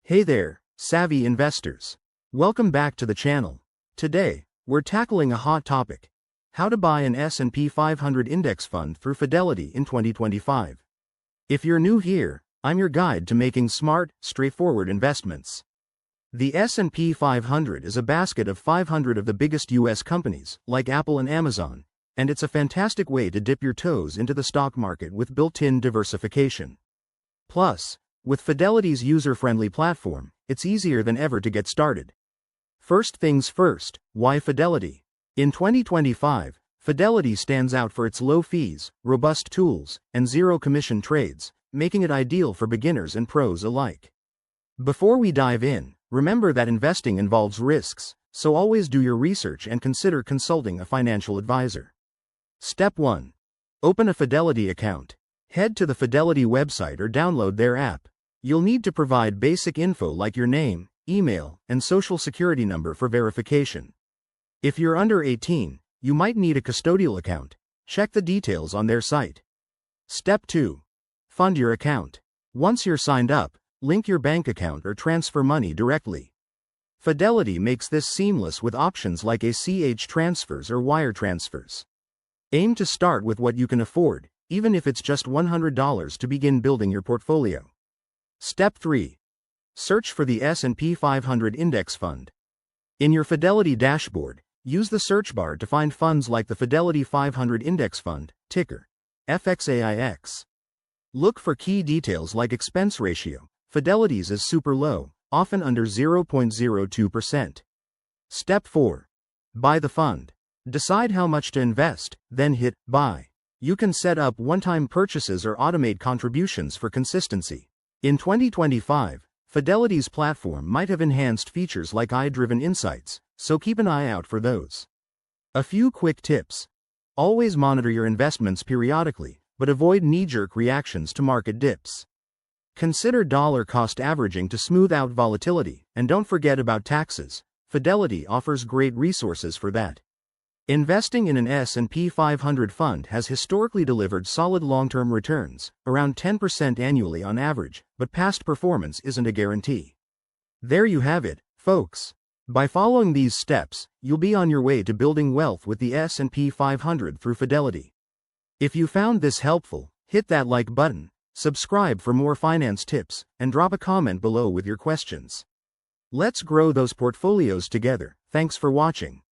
Hey there, savvy investors. Welcome back to the channel. Today, we're tackling a hot topic: how to buy an S&P 500 index fund through Fidelity in 2025. If you're new here, I'm your guide to making smart, straightforward investments. The S&P 500 is a basket of 500 of the biggest US companies, like Apple and Amazon, and it's a fantastic way to dip your toes into the stock market with built-in diversification. Plus, with Fidelity's user-friendly platform, it's easier than ever to get started. First things first, why Fidelity? In 2025, Fidelity stands out for its low fees, robust tools, and zero-commission trades, making it ideal for beginners and pros alike. Before we dive in, remember that investing involves risks, so always do your research and consider consulting a financial advisor. Step 1. Open a Fidelity account. Head to the Fidelity website or download their app. You'll need to provide basic info like your name, email, and social security number for verification. If you're under 18, you might need a custodial account. Check the details on their site. Step 2. Fund your account. Once you're signed up, link your bank account or transfer money directly. Fidelity makes this seamless with options like ACH transfers or wire transfers. Aim to start with what you can afford, even if it's just $100 to begin building your portfolio. Step 3. Search for the S&P 500 Index Fund. In your Fidelity dashboard, use the search bar to find funds like the Fidelity 500 Index Fund, ticker FXAIX. Look for key details like expense ratio. Fidelity's is super low, often under 0.02%. Step 4. Buy the fund. Decide how much to invest, then hit buy. You can set up one-time purchases or automate contributions for consistency. In 2025, Fidelity's platform might have enhanced features like AI-driven insights, so keep an eye out for those. A few quick tips. Always monitor your investments periodically, but avoid knee-jerk reactions to market dips. Consider dollar cost averaging to smooth out volatility, and don't forget about taxes. Fidelity offers great resources for that. Investing in an S&P 500 fund has historically delivered solid long-term returns, around 10% annually on average, but past performance isn't a guarantee. There you have it, folks. By following these steps, you'll be on your way to building wealth with the S&P 500 through Fidelity. If you found this helpful, hit that like button, subscribe for more finance tips, and drop a comment below with your questions. Let's grow those portfolios together. Thanks for watching.